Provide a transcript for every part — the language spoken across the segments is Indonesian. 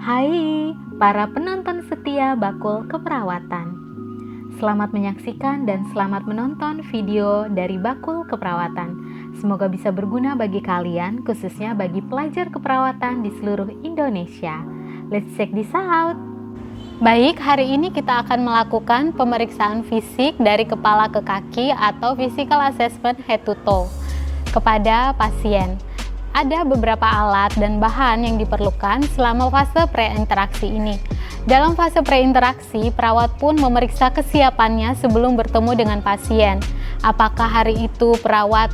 Hai para penonton setia Bakul Keperawatan. Selamat menyaksikan dan selamat menonton video dari Bakul Keperawatan. Semoga bisa berguna bagi kalian, khususnya bagi pelajar keperawatan di seluruh Indonesia. Let's check this out. Baik, hari ini kita akan melakukan pemeriksaan fisik dari kepala ke kaki atau physical assessment head to toe kepada pasien. Ada beberapa alat dan bahan yang diperlukan selama fase preinteraksi ini. Dalam fase preinteraksi, perawat pun memeriksa kesiapannya sebelum bertemu dengan pasien. Apakah hari itu perawat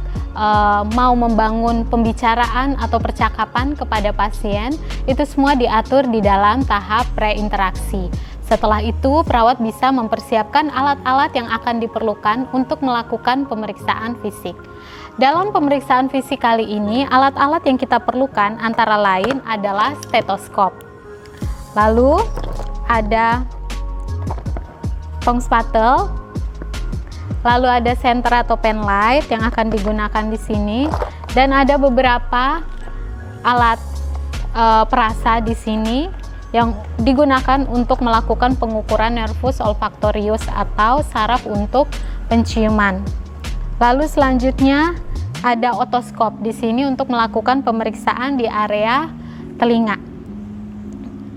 mau membangun pembicaraan atau percakapan kepada pasien, itu semua diatur di dalam tahap preinteraksi. Setelah itu, perawat bisa mempersiapkan alat-alat yang akan diperlukan untuk melakukan pemeriksaan fisik. Dalam pemeriksaan fisik kali ini, alat-alat yang kita perlukan antara lain adalah stetoskop. Lalu ada tong spatel, lalu ada senter atau pen light yang akan digunakan di sini, dan ada beberapa alat perasa di sini yang digunakan untuk melakukan pengukuran nervus olfaktorius atau saraf untuk penciuman. Lalu selanjutnya ada otoskop di sini untuk melakukan pemeriksaan di area telinga.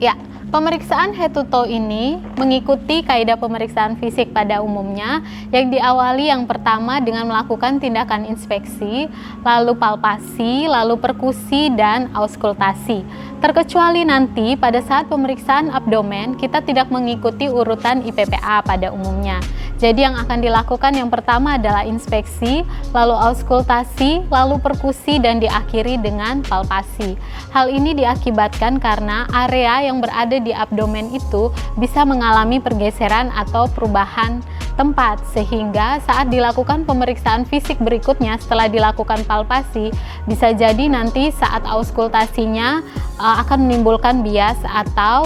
Ya, pemeriksaan head to toe ini mengikuti kaidah pemeriksaan fisik pada umumnya yang diawali yang pertama dengan melakukan tindakan inspeksi, lalu palpasi, lalu perkusi dan auskultasi. Terkecuali nanti pada saat pemeriksaan abdomen kita tidak mengikuti urutan IPPA pada umumnya. Jadi yang akan dilakukan yang pertama adalah inspeksi, lalu auskultasi, lalu perkusi, dan diakhiri dengan palpasi. Hal ini diakibatkan karena area yang berada di abdomen itu bisa mengalami pergeseran atau perubahan tempat, sehingga saat dilakukan pemeriksaan fisik berikutnya setelah dilakukan palpasi, bisa jadi nanti saat auskultasinya akan menimbulkan bias atau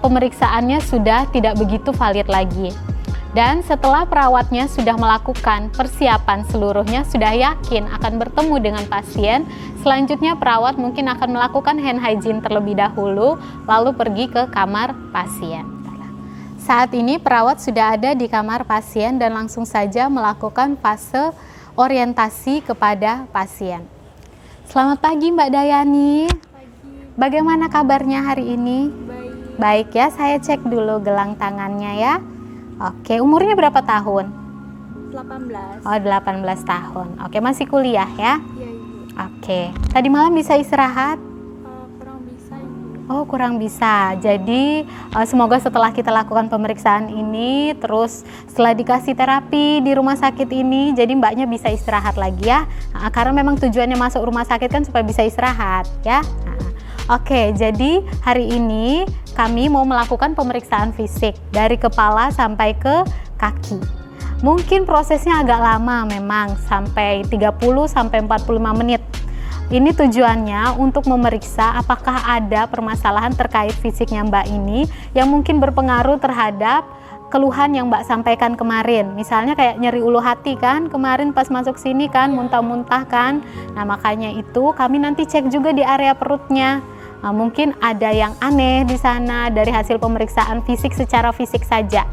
pemeriksaannya sudah tidak begitu valid lagi. Dan setelah perawatnya sudah melakukan persiapan seluruhnya, sudah yakin akan bertemu dengan pasien, selanjutnya perawat mungkin akan melakukan hand hygiene terlebih dahulu, lalu pergi ke kamar pasien. Saat ini perawat sudah ada di kamar pasien dan langsung saja melakukan fase orientasi kepada pasien. Selamat pagi Mbak Dayani. Pagi. Bagaimana kabarnya hari ini? Baik. Baik ya, saya cek dulu gelang tangannya ya. Oke, umurnya berapa tahun? 18. Oh, 18 tahun. Oke, masih kuliah ya? Iya, Ibu. Oke. Tadi malam bisa istirahat? Kurang bisa, Ibu. Oh, kurang bisa. Jadi, semoga setelah kita lakukan pemeriksaan ini, terus setelah dikasih terapi di rumah sakit ini, jadi mbaknya bisa istirahat lagi ya. Karena memang tujuannya masuk rumah sakit kan supaya bisa istirahat ya. Oke, jadi hari ini kami mau melakukan pemeriksaan fisik dari kepala sampai ke kaki. Mungkin prosesnya agak lama memang, sampai 30 sampai 45 menit. Ini tujuannya untuk memeriksa apakah ada permasalahan terkait fisiknya Mbak ini yang mungkin berpengaruh terhadap keluhan yang Mbak sampaikan kemarin. Misalnya kayak nyeri ulu hati kan, kemarin pas masuk sini kan muntah-muntah kan. Nah, makanya itu kami nanti cek juga di area perutnya. Nah, mungkin ada yang aneh di sana dari hasil pemeriksaan fisik secara fisik saja,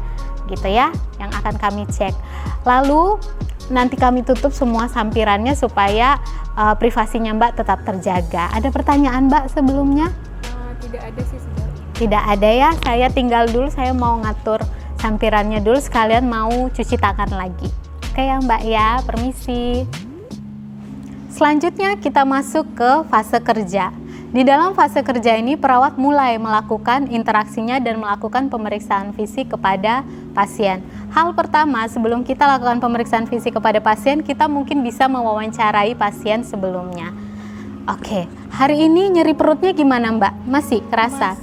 gitu ya, yang akan kami cek. Lalu nanti kami tutup semua sampirannya supaya privasinya Mbak tetap terjaga. Ada pertanyaan Mbak sebelumnya? Tidak ada sih sebenarnya. Tidak ada ya, saya tinggal dulu, saya mau ngatur sampirannya dulu, sekalian mau cuci tangan lagi. Oke ya Mbak ya, permisi. Selanjutnya kita masuk ke fase kerja. Di dalam fase kerja ini, perawat mulai melakukan interaksinya dan melakukan pemeriksaan fisik kepada pasien. Hal pertama, sebelum kita lakukan pemeriksaan fisik kepada pasien, kita mungkin bisa mewawancarai pasien sebelumnya. Oke, hari ini nyeri perutnya gimana Mbak? Masih kerasa?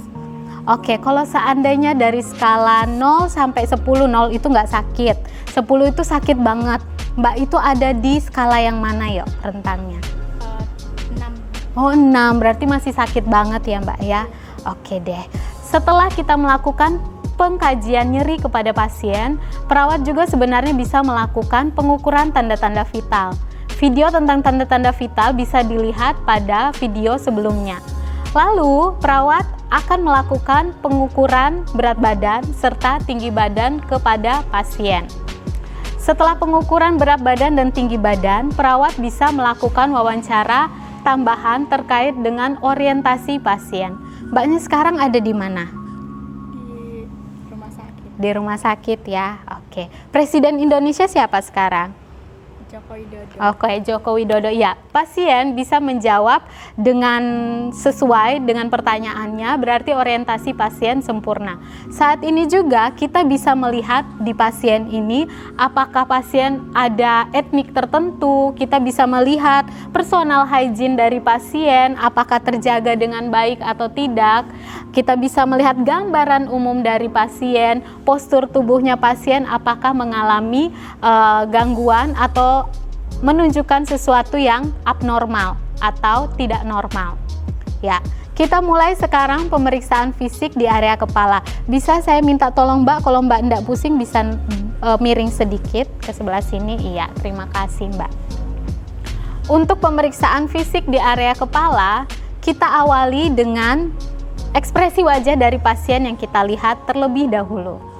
Oke, kalau seandainya dari skala 0 sampai 10, 0 itu nggak sakit, 10 itu sakit banget. Mbak itu ada di skala yang mana yuk rentangnya? 6. Oh 6, berarti masih sakit banget ya Mbak ya. Oke deh. Setelah kita melakukan pengkajian nyeri kepada pasien, perawat juga sebenarnya bisa melakukan pengukuran tanda-tanda vital. Video tentang tanda-tanda vital bisa dilihat pada video sebelumnya. Lalu perawat akan melakukan pengukuran berat badan serta tinggi badan kepada pasien. Setelah pengukuran berat badan dan tinggi badan, perawat bisa melakukan wawancara tambahan terkait dengan orientasi pasien. Mbaknya sekarang ada di mana? Di rumah sakit. Di rumah sakit ya. Oke. Presiden Indonesia siapa sekarang? Joko Widodo. Oke, Joko Widodo. Ya, pasien bisa menjawab dengan sesuai dengan pertanyaannya, berarti orientasi pasien sempurna. Saat ini juga kita bisa melihat di pasien ini apakah pasien ada etnik tertentu, kita bisa melihat personal hygiene dari pasien, apakah terjaga dengan baik atau tidak. Kita bisa melihat gambaran umum dari pasien, postur tubuhnya pasien apakah mengalami gangguan atau menunjukkan sesuatu yang abnormal atau tidak normal. Ya, kita mulai sekarang pemeriksaan fisik di area kepala. Bisa saya minta tolong Mbak, kalau Mbak enggak pusing bisa miring sedikit ke sebelah sini. Iya, terima kasih Mbak. Untuk pemeriksaan fisik di area kepala, kita awali dengan ekspresi wajah dari pasien yang kita lihat terlebih dahulu.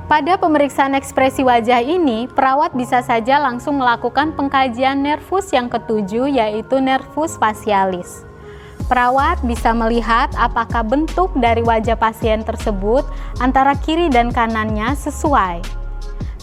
Pada pemeriksaan ekspresi wajah ini, perawat bisa saja langsung melakukan pengkajian nervus yang ketujuh, yaitu nervus facialis. Perawat bisa melihat apakah bentuk dari wajah pasien tersebut antara kiri dan kanannya sesuai.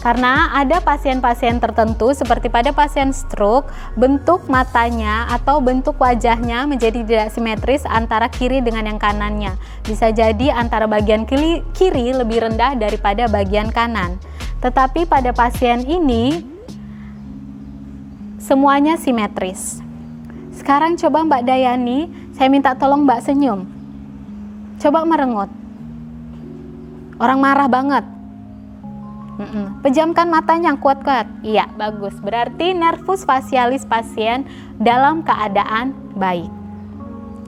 Karena ada pasien-pasien tertentu seperti pada pasien stroke, bentuk matanya atau bentuk wajahnya menjadi tidak simetris antara kiri dengan yang kanannya. Bisa jadi antara bagian kiri lebih rendah daripada bagian kanan. Tetapi pada pasien ini semuanya simetris. Sekarang coba Mbak Dayani, saya minta tolong Mbak senyum. Coba merengut. Orang marah banget. Pejamkan matanya kuat-kuat. Iya, bagus. Berarti nervus facialis pasien dalam keadaan baik.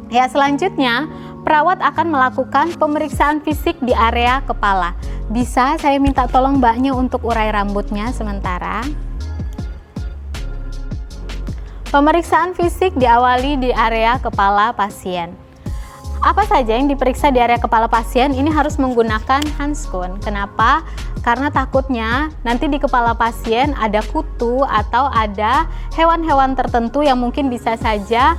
Ya, selanjutnya perawat akan melakukan pemeriksaan fisik di area kepala. Bisa saya minta tolong Mbaknya untuk urai rambutnya sementara. Pemeriksaan fisik diawali di area kepala pasien. Apa saja yang diperiksa di area kepala pasien ini harus menggunakan handskun. Kenapa? Karena takutnya nanti di kepala pasien ada kutu atau ada hewan-hewan tertentu yang mungkin bisa saja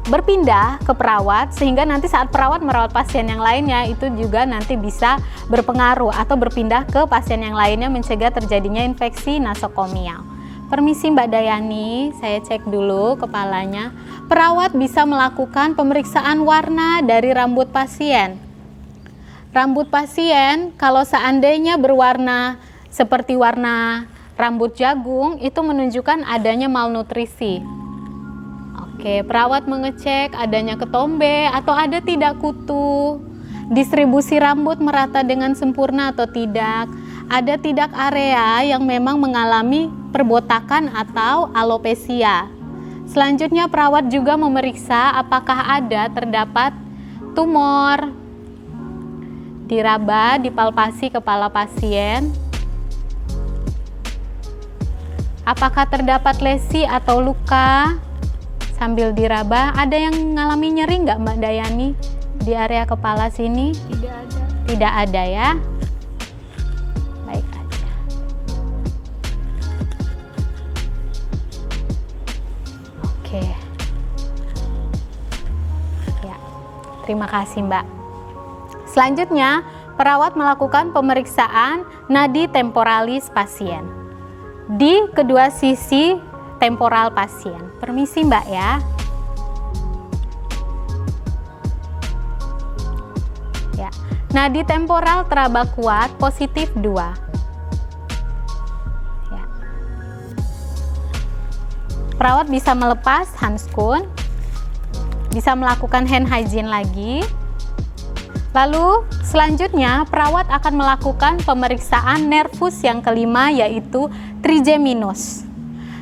berpindah ke perawat, sehingga nanti saat perawat merawat pasien yang lainnya itu juga nanti bisa berpengaruh atau berpindah ke pasien yang lainnya, mencegah terjadinya infeksi nosokomial. Permisi Mbak Dayani, saya cek dulu kepalanya. Perawat bisa melakukan pemeriksaan warna dari rambut pasien. Rambut pasien kalau seandainya berwarna seperti warna rambut jagung, itu menunjukkan adanya malnutrisi. Oke, perawat mengecek adanya ketombe atau ada tidak kutu. Distribusi rambut merata dengan sempurna atau tidak. Ada tidak area yang memang mengalami perbotakan atau alopecia. Selanjutnya perawat juga memeriksa apakah terdapat tumor. Diraba, dipalpasi kepala pasien. Apakah terdapat lesi atau luka? Sambil diraba, ada yang mengalami nyeri nggak Mbak Dayani di area kepala sini? Tidak ada. Tidak ada ya. Baik aja. Oke. Ya, terima kasih Mbak. Selanjutnya, perawat melakukan pemeriksaan nadi temporalis pasien di kedua sisi temporal pasien. Permisi Mbak ya. Ya, nadi temporal teraba kuat positif 2. Ya. Perawat bisa melepas handskun, bisa melakukan hand hygiene lagi. Lalu selanjutnya perawat akan melakukan pemeriksaan nervus yang kelima, yaitu trigeminus.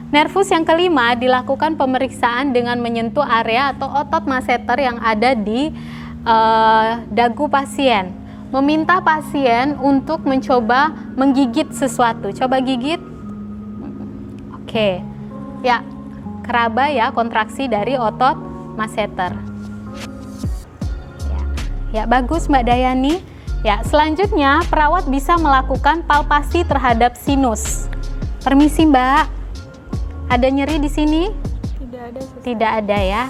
Nervus yang kelima dilakukan pemeriksaan dengan menyentuh area atau otot masseter yang ada di dagu pasien. Meminta pasien untuk mencoba menggigit sesuatu. Coba gigit. Oke. Ya, keraba ya, kontraksi dari otot masseter. Ya, bagus Mbak Dayani. Ya, selanjutnya perawat bisa melakukan palpasi terhadap sinus. Permisi Mbak, ada nyeri di sini? Tidak ada. Tidak ada ya.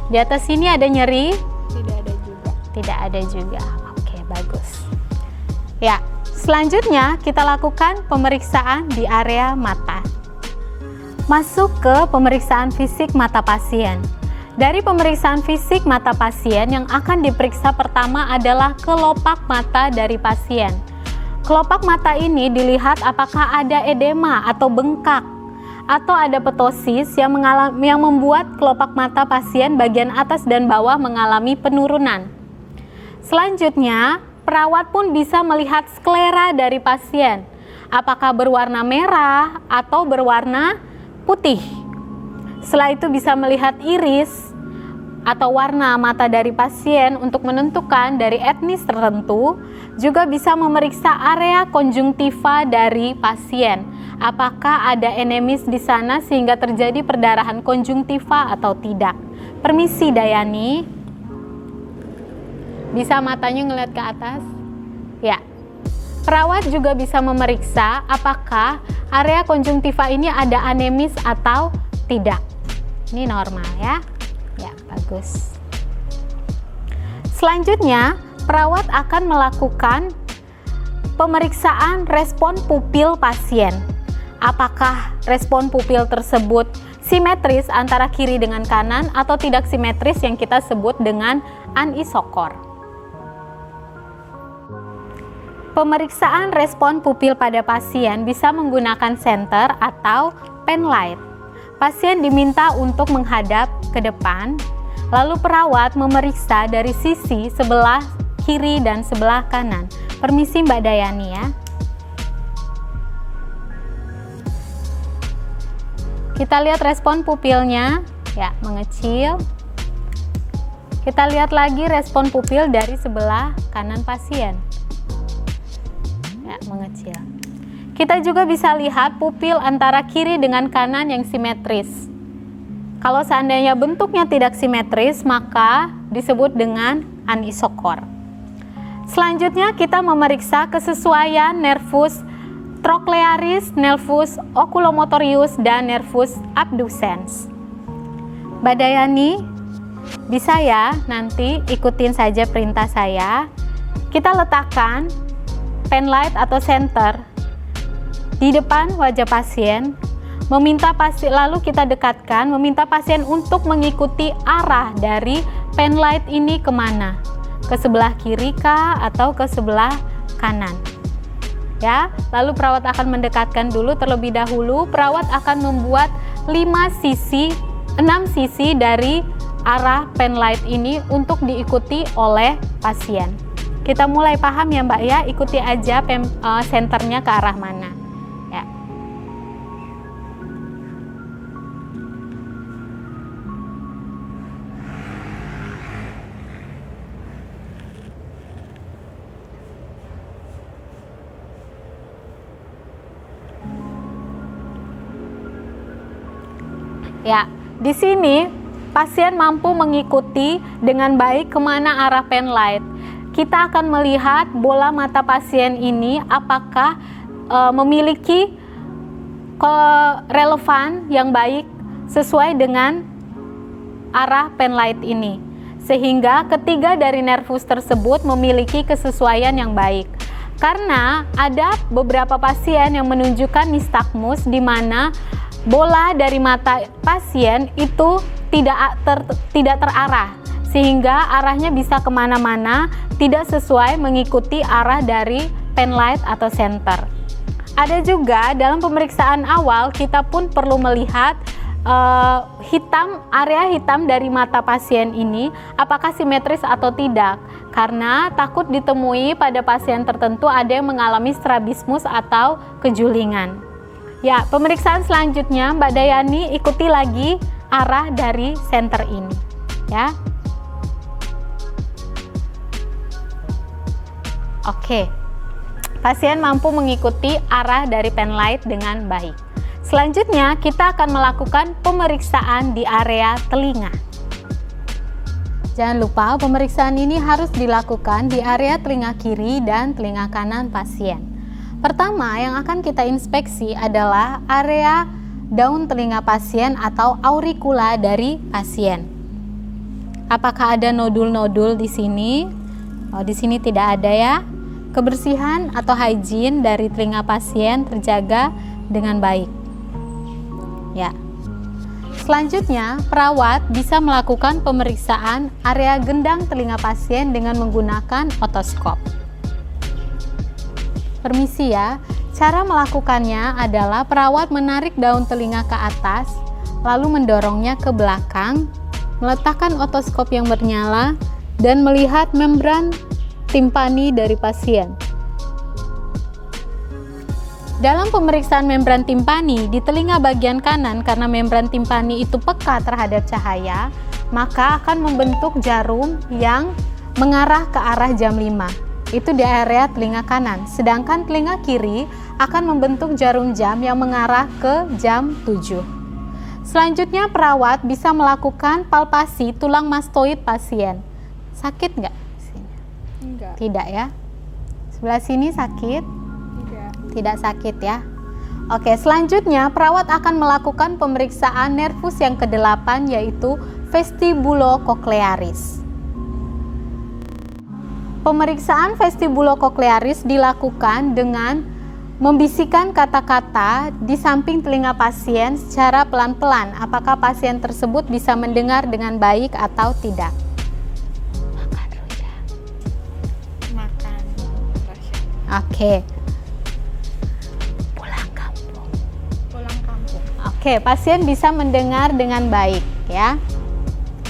Di atas sini ada nyeri? Tidak ada juga. Tidak ada juga. Oke, bagus. Ya, selanjutnya kita lakukan pemeriksaan di area mata. Masuk ke pemeriksaan fisik mata pasien. Dari pemeriksaan fisik mata pasien yang akan diperiksa pertama adalah kelopak mata dari pasien. Kelopak mata ini dilihat apakah ada edema atau bengkak atau ada ptosis yang membuat kelopak mata pasien bagian atas dan bawah mengalami penurunan. Selanjutnya, perawat pun bisa melihat sklera dari pasien, apakah berwarna merah atau berwarna putih. Setelah itu bisa melihat iris atau warna mata dari pasien untuk menentukan dari etnis tertentu, juga bisa memeriksa area konjungtiva dari pasien. Apakah ada enemis di sana sehingga terjadi perdarahan konjungtiva atau tidak. Permisi Dayani. Bisa matanya ngeliat ke atas? Ya. Perawat juga bisa memeriksa apakah area konjungtiva ini ada anemis atau tidak. Ini normal ya. Ya, bagus. Selanjutnya, perawat akan melakukan pemeriksaan respon pupil pasien. Apakah respon pupil tersebut simetris antara kiri dengan kanan atau tidak simetris yang kita sebut dengan anisokor. Pemeriksaan respon pupil pada pasien bisa menggunakan senter atau penlight. Pasien diminta untuk menghadap ke depan, lalu perawat memeriksa dari sisi sebelah kiri dan sebelah kanan. Permisi Mbak Dayani ya. Kita lihat respon pupilnya, ya, mengecil. Kita lihat lagi respon pupil dari sebelah kanan pasien. Ya, mengecil. Kita juga bisa lihat pupil antara kiri dengan kanan yang simetris. Kalau seandainya bentuknya tidak simetris, maka disebut dengan anisokor. Selanjutnya kita memeriksa kesesuaian nervus trochlearis, nervus oculomotorius, dan nervus abducens. Mbak Dayani, bisa ya nanti ikutin saja perintah saya. Kita letakkan penlight atau senter di depan wajah pasien, lalu kita dekatkan, meminta pasien untuk mengikuti arah dari penlight ini kemana, ke sebelah kiri kah atau ke sebelah kanan. Ya, lalu perawat akan mendekatkan dulu terlebih dahulu. Perawat akan membuat 6 sisi dari arah penlight ini untuk diikuti oleh pasien. Kita mulai paham ya Mbak ya, ikuti aja senternya ke arah mana. Ya. Ya, di sini pasien mampu mengikuti dengan baik kemana arah penlight. Kita akan melihat bola mata pasien ini apakah memiliki relevan yang baik sesuai dengan arah penlight ini. Sehingga ketiga dari nervus tersebut memiliki kesesuaian yang baik. Karena ada beberapa pasien yang menunjukkan nistagmus di mana bola dari mata pasien itu tidak terarah, sehingga arahnya bisa kemana-mana, tidak sesuai mengikuti arah dari penlight atau center. Ada juga dalam pemeriksaan awal kita pun perlu melihat area hitam dari mata pasien ini apakah simetris atau tidak, karena takut ditemui pada pasien tertentu ada yang mengalami strabismus atau kejulingan. Ya, pemeriksaan selanjutnya Mbak Dayani ikuti lagi arah dari center ini, ya. Oke. Pasien mampu mengikuti arah dari penlight dengan baik. Selanjutnya, kita akan melakukan pemeriksaan di area telinga. Jangan lupa pemeriksaan ini harus dilakukan di area telinga kiri dan telinga kanan pasien. Pertama yang akan kita inspeksi adalah area daun telinga pasien atau auricula dari pasien. Apakah ada nodul-nodul di sini? Oh, di sini tidak ada ya. Kebersihan atau hygiene dari telinga pasien terjaga dengan baik. Ya. Selanjutnya, perawat bisa melakukan pemeriksaan area gendang telinga pasien dengan menggunakan otoskop. Permisi ya, cara melakukannya adalah perawat menarik daun telinga ke atas, lalu mendorongnya ke belakang, meletakkan otoskop yang bernyala, dan melihat membran timpani dari pasien. Dalam pemeriksaan membran timpani di telinga bagian kanan, karena membran timpani itu peka terhadap cahaya, maka akan membentuk jarum yang mengarah ke arah jam 5. Itu di area telinga kanan. Sedangkan telinga kiri akan membentuk jarum jam yang mengarah ke jam 7. Selanjutnya perawat bisa melakukan palpasi tulang mastoid pasien. Sakit nggak? Enggak. Tidak ya. Sebelah sini sakit? Tidak sakit ya. Oke, selanjutnya perawat akan melakukan pemeriksaan nervus yang ke-8 yaitu vestibulococlearis. Pemeriksaan vestibulococlearis dilakukan dengan membisikkan kata-kata di samping telinga pasien secara pelan-pelan. Apakah pasien tersebut bisa mendengar dengan baik atau tidak? Makan. Oke. Oke, pasien bisa mendengar dengan baik ya.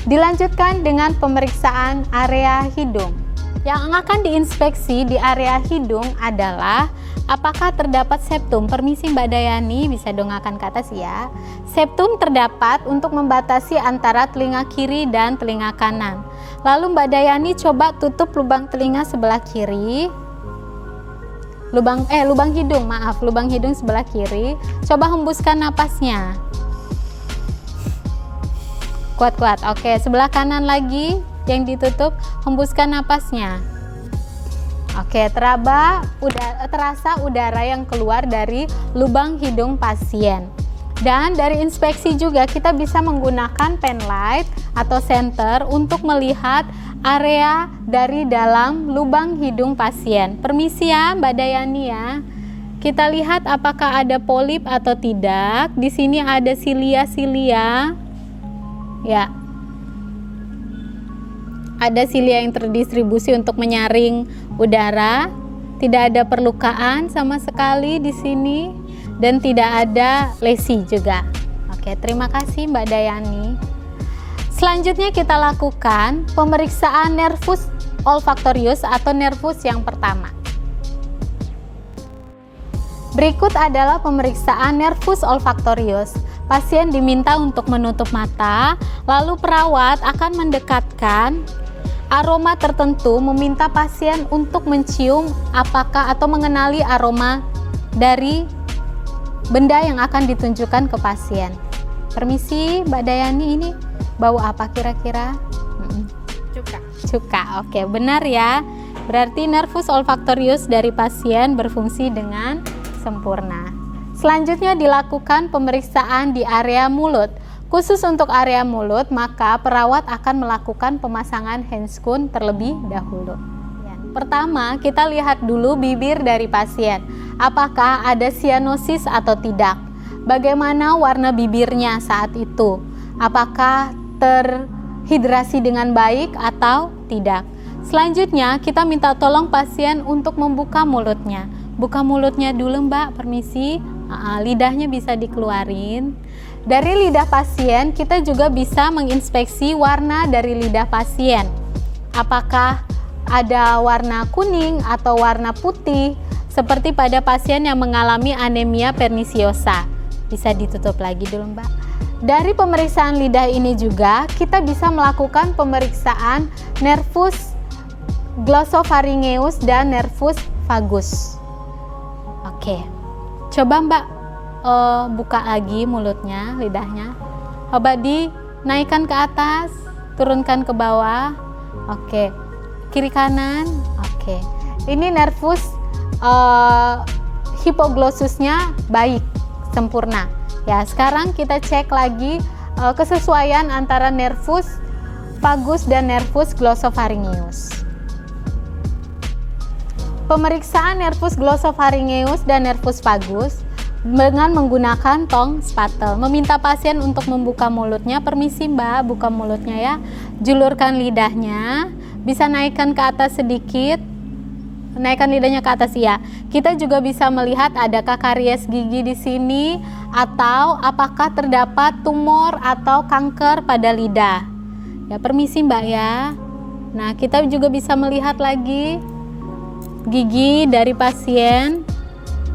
Dilanjutkan dengan pemeriksaan area hidung. Yang akan diinspeksi di area hidung adalah apakah terdapat septum. Permisi Mbak Dayani, bisa dongakkan ke atas ya. Septum terdapat untuk membatasi antara telinga kiri dan telinga kanan. Lalu Mbak Dayani coba tutup lubang telinga sebelah kiri. Lubang hidung sebelah kiri. Coba hembuskan napasnya. Kuat-kuat. Oke, sebelah kanan lagi yang ditutup, hembuskan napasnya. Oke, terasa udara yang keluar dari lubang hidung pasien. Dan dari inspeksi juga kita bisa menggunakan pen light atau senter untuk melihat area dari dalam lubang hidung pasien. Permisi ya Mbak Dayani ya. Kita lihat apakah ada polip atau tidak. Di sini ada silia-silia. Ya. Ada silia yang terdistribusi untuk menyaring udara. Tidak ada perlukaan sama sekali di sini. Dan tidak ada lesi juga. Oke, terima kasih Mbak Dayani. Selanjutnya kita lakukan pemeriksaan nervus olfaktorius atau nervus yang pertama. Berikut adalah pemeriksaan nervus olfaktorius. Pasien diminta untuk menutup mata, lalu perawat akan mendekatkan aroma tertentu, meminta pasien untuk mencium apakah atau mengenali aroma dari benda yang akan ditunjukkan ke pasien. Permisi Mbak Dayani, ini bau apa kira-kira? Cuka. Oke, benar ya. Berarti nervus olfaktorius dari pasien berfungsi dengan sempurna. Selanjutnya dilakukan pemeriksaan di area mulut. Khusus untuk area mulut, maka perawat akan melakukan pemasangan handscoon terlebih dahulu. Pertama, kita lihat dulu bibir dari pasien. Apakah ada sianosis atau tidak? Bagaimana warna bibirnya saat itu? Apakah terhidrasi dengan baik atau tidak? Selanjutnya, kita minta tolong pasien untuk membuka mulutnya. Buka mulutnya dulu Mbak, permisi. Lidahnya bisa dikeluarin. Dari lidah pasien, kita juga bisa menginspeksi warna dari lidah pasien. Apakah ada warna kuning atau warna putih, seperti pada pasien yang mengalami anemia pernisiosa. Bisa ditutup lagi dulu Mbak. Dari pemeriksaan lidah ini juga kita bisa melakukan pemeriksaan nervus glossopharyngeus dan nervus vagus. Oke, coba Mbak buka lagi mulutnya, lidahnya. Coba dinaikkan ke atas. turunkan ke bawah. Oke. Kiri kanan. Oke. Ini nervus hipoglossusnya baik, sempurna. Ya, sekarang kita cek lagi kesesuaian antara nervus vagus dan nervus glossopharyngeus. Pemeriksaan nervus glossopharyngeus dan nervus vagus dengan menggunakan tong spatel. Meminta pasien untuk membuka mulutnya. Permisi Mbak, buka mulutnya ya. Julurkan lidahnya. Bisa naikkan ke atas sedikit. Naikkan lidahnya ke atas ya. Kita juga bisa melihat adakah karies gigi di sini atau apakah terdapat tumor atau kanker pada lidah. Ya, permisi Mbak ya. Nah, kita juga bisa melihat lagi gigi dari pasien.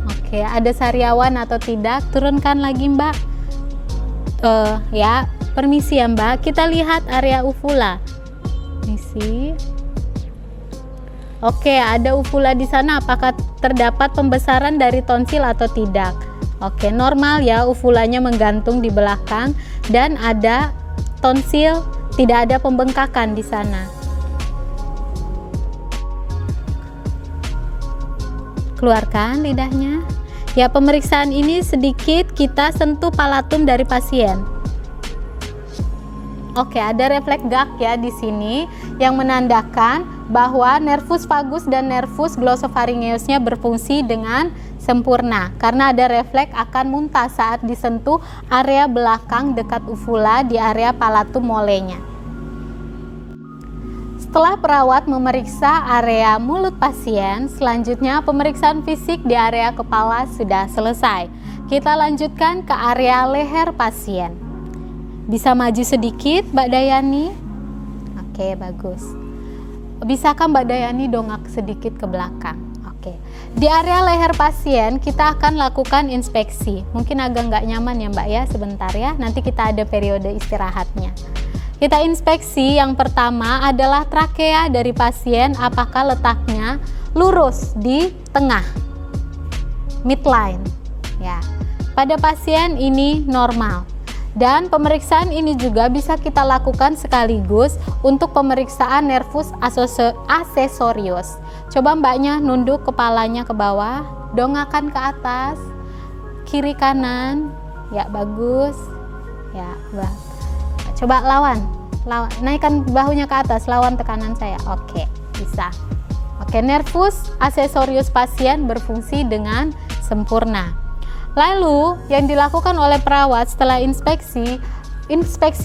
Oke, ada sariawan atau tidak? Turunkan lagi Mbak. Ya, permisi ya Mbak. Kita lihat area uvula. Permisi. Oke, ada uvula di sana. Apakah terdapat pembesaran dari tonsil atau tidak? Oke, normal ya, uvulanya menggantung di belakang dan ada tonsil, tidak ada pembengkakan di sana. Keluarkan lidahnya. Ya, pemeriksaan ini sedikit kita sentuh palatum dari pasien. Oke, ada refleks gag ya di sini yang menandakan bahwa nervus vagus dan nervus glossopharyngeusnya berfungsi dengan sempurna karena ada refleks akan muntah saat disentuh area belakang dekat uvula di area palatum molenya. Setelah perawat memeriksa area mulut pasien, selanjutnya pemeriksaan fisik di area kepala sudah selesai. Kita lanjutkan ke area leher pasien. Bisa maju sedikit Mbak Dayani? Oke, bagus. Bisakah Mbak Dayani dongak sedikit ke belakang? Oke. Di area leher pasien kita akan lakukan inspeksi. Mungkin agak nggak nyaman ya Mbak ya, sebentar ya. Nanti kita ada periode istirahatnya. Kita inspeksi, yang pertama adalah trakea dari pasien, apakah letaknya lurus di tengah, midline. Ya, pada pasien ini normal. Dan pemeriksaan ini juga bisa kita lakukan sekaligus untuk pemeriksaan nervus accessorius. Coba Mbaknya nunduk kepalanya ke bawah, dongakkan ke atas, kiri kanan. Ya, bagus. Ya, bagus. Coba lawan, naikkan bahunya ke atas, lawan tekanan saya. Oke, bisa. Oke, nervus accessorius pasien berfungsi dengan sempurna. Lalu yang dilakukan oleh perawat setelah inspeksi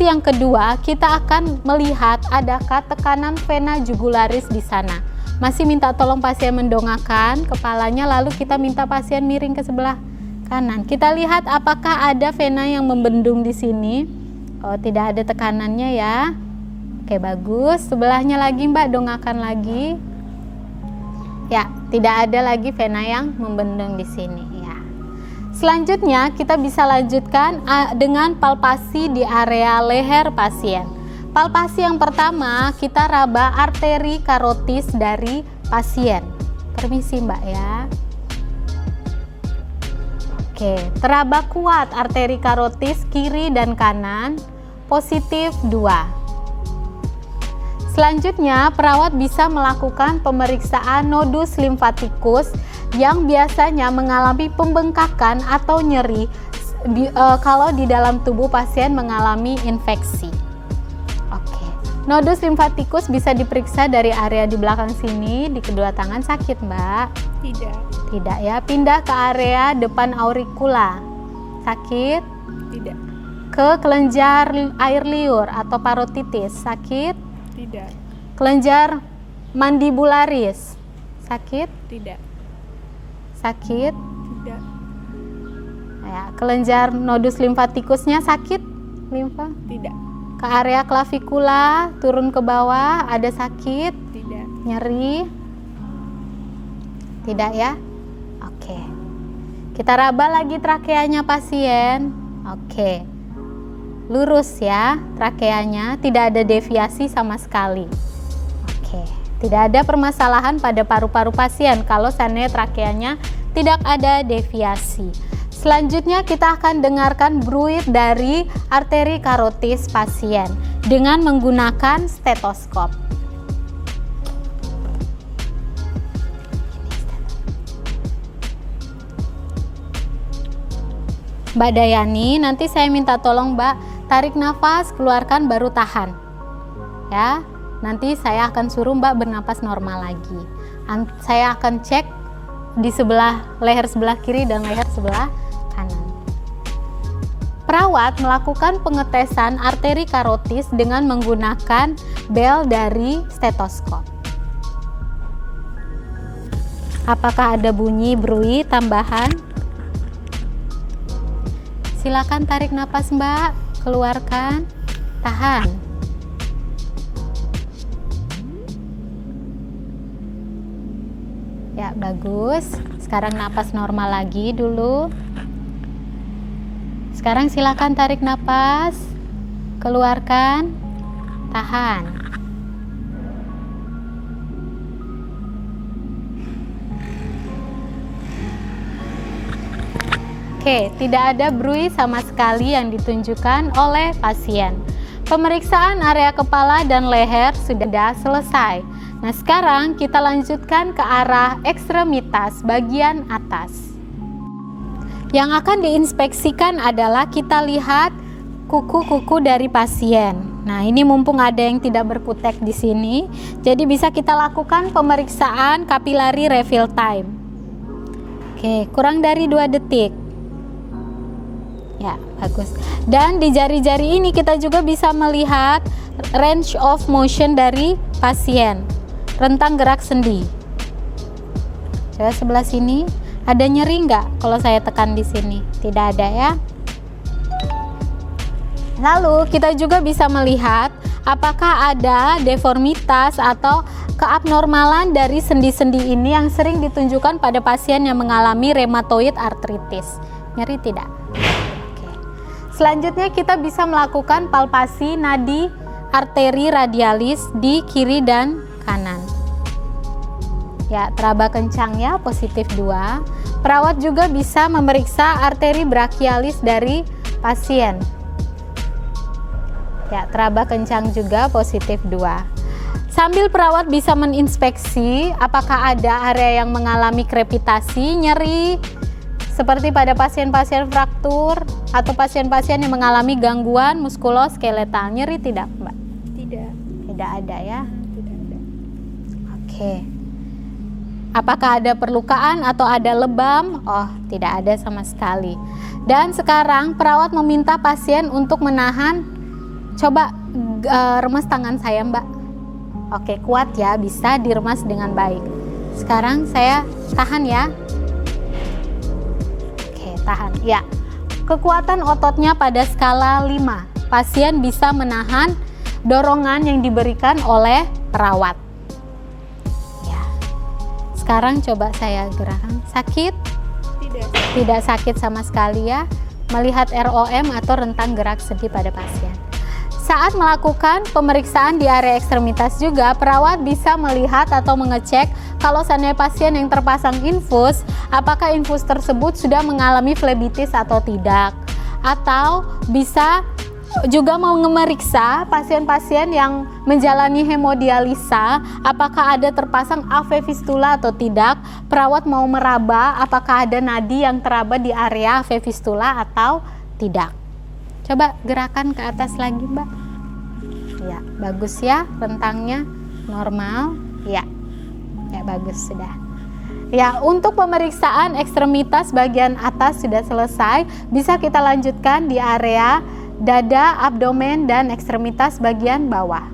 yang kedua, kita akan melihat adakah tekanan vena jugularis di sana. Masih minta tolong pasien mendongakkan kepalanya, lalu kita minta pasien miring ke sebelah kanan. Kita lihat apakah ada vena yang membendung di sini. Oh, tidak ada tekanannya ya. Oke, bagus. Sebelahnya lagi Mbak, dongakkan lagi. Ya, tidak ada lagi vena yang membendung di sini ya. Selanjutnya kita bisa lanjutkan dengan palpasi di area leher pasien. Palpasi yang pertama, kita raba arteri karotis dari pasien. Permisi Mbak ya. Oke, teraba kuat arteri karotis kiri dan kanan, positif 2. Selanjutnya, perawat bisa melakukan pemeriksaan nodus limfatikus yang biasanya mengalami pembengkakan atau nyeri kalau di dalam tubuh pasien mengalami infeksi. Oke, nodus limfatikus bisa diperiksa dari area di belakang sini, di kedua tangan. Sakit Mbak? Tidak ya. Pindah ke area depan auricula. Sakit? Tidak. Ke kelenjar air liur atau parotitis. Sakit? Tidak. Kelenjar mandibularis. Sakit? Tidak. Sakit? Tidak. Ya, kelenjar nodus limfatikusnya sakit? Limfa? Tidak. Ke area klavikula, turun ke bawah, ada sakit? Tidak. Nyeri? Tidak ya? Oke. Kita raba lagi trakeanya pasien. Oke. Lurus ya trakeanya, tidak ada deviasi sama sekali. Oke. Tidak ada permasalahan pada paru-paru pasien kalau seandainya trakeanya tidak ada deviasi. Selanjutnya kita akan dengarkan bruit dari arteri karotis pasien. dengan menggunakan stetoskop. Mbak Dayani, nanti saya minta tolong Mbak tarik nafas, keluarkan, baru tahan. Ya, nanti saya akan suruh Mbak bernapas normal lagi. Saya akan cek di sebelah leher sebelah kiri dan leher sebelah kanan. Perawat melakukan pengetesan arteri karotis dengan menggunakan bel dari stetoskop. Apakah ada bunyi bruit tambahan? Silakan tarik napas Mbak, keluarkan, tahan. Ya, bagus. Sekarang napas normal lagi dulu. Sekarang silakan tarik napas, keluarkan, tahan. Oke, tidak ada bruit sama sekali yang ditunjukkan oleh pasien. Pemeriksaan area kepala dan leher sudah selesai. Nah, sekarang kita lanjutkan ke arah ekstremitas bagian atas. Yang akan diinspeksikan adalah kita lihat kuku-kuku dari pasien. Nah, ini mumpung ada yang tidak berkutek di sini, jadi bisa kita lakukan pemeriksaan kapilari refill time. Oke, kurang dari 2 detik. Ya, bagus. Dan di jari-jari ini kita juga bisa melihat range of motion dari pasien, rentang gerak sendi. Coba sebelah sini, ada nyeri nggak kalau saya tekan di sini? Tidak ada ya. Lalu kita juga bisa melihat apakah ada deformitas atau keabnormalan dari sendi-sendi ini yang sering ditunjukkan pada pasien yang mengalami rheumatoid arthritis. Nyeri tidak? Selanjutnya kita bisa melakukan palpasi nadi arteri radialis di kiri dan kanan. Ya, teraba kencang ya, positif 2. Perawat juga bisa memeriksa arteri brachialis dari pasien. Ya, teraba kencang juga, positif 2. Sambil perawat bisa meninspeksi apakah ada area yang mengalami krepitasi, nyeri, seperti pada pasien-pasien fraktur atau pasien-pasien yang mengalami gangguan muskuloskeletal. Nyeri tidak, Mbak? Tidak. Tidak ada ya? Tidak ada. Oke. Apakah ada perlukaan atau ada lebam? Oh, tidak ada sama sekali. Dan sekarang perawat meminta pasien untuk menahan. Coba remas tangan saya, Mbak. Oke, kuat ya, bisa diremas dengan baik. Sekarang saya tahan ya. Tahan ya. Kekuatan ototnya pada skala 5. Pasien bisa menahan dorongan yang diberikan oleh perawat. Ya. Sekarang coba saya gerakan. Sakit? Tidak. Tidak sakit sama sekali ya. Melihat ROM atau rentang gerak sendi pada pasien. Saat melakukan pemeriksaan di area ekstremitas juga, perawat bisa melihat atau mengecek kalau seandainya pasien yang terpasang infus, apakah infus tersebut sudah mengalami flebitis atau tidak. Atau bisa juga mau memeriksa pasien-pasien yang menjalani hemodialisa, apakah ada terpasang AV fistula atau tidak. Perawat mau meraba apakah ada nadi yang teraba di area AV fistula atau tidak. Coba gerakan ke atas lagi, Mbak. Ya, bagus ya, rentangnya normal. Ya, bagus sudah. Ya, untuk pemeriksaan ekstremitas bagian atas sudah selesai. Bisa kita lanjutkan di area dada, abdomen, dan ekstremitas bagian bawah.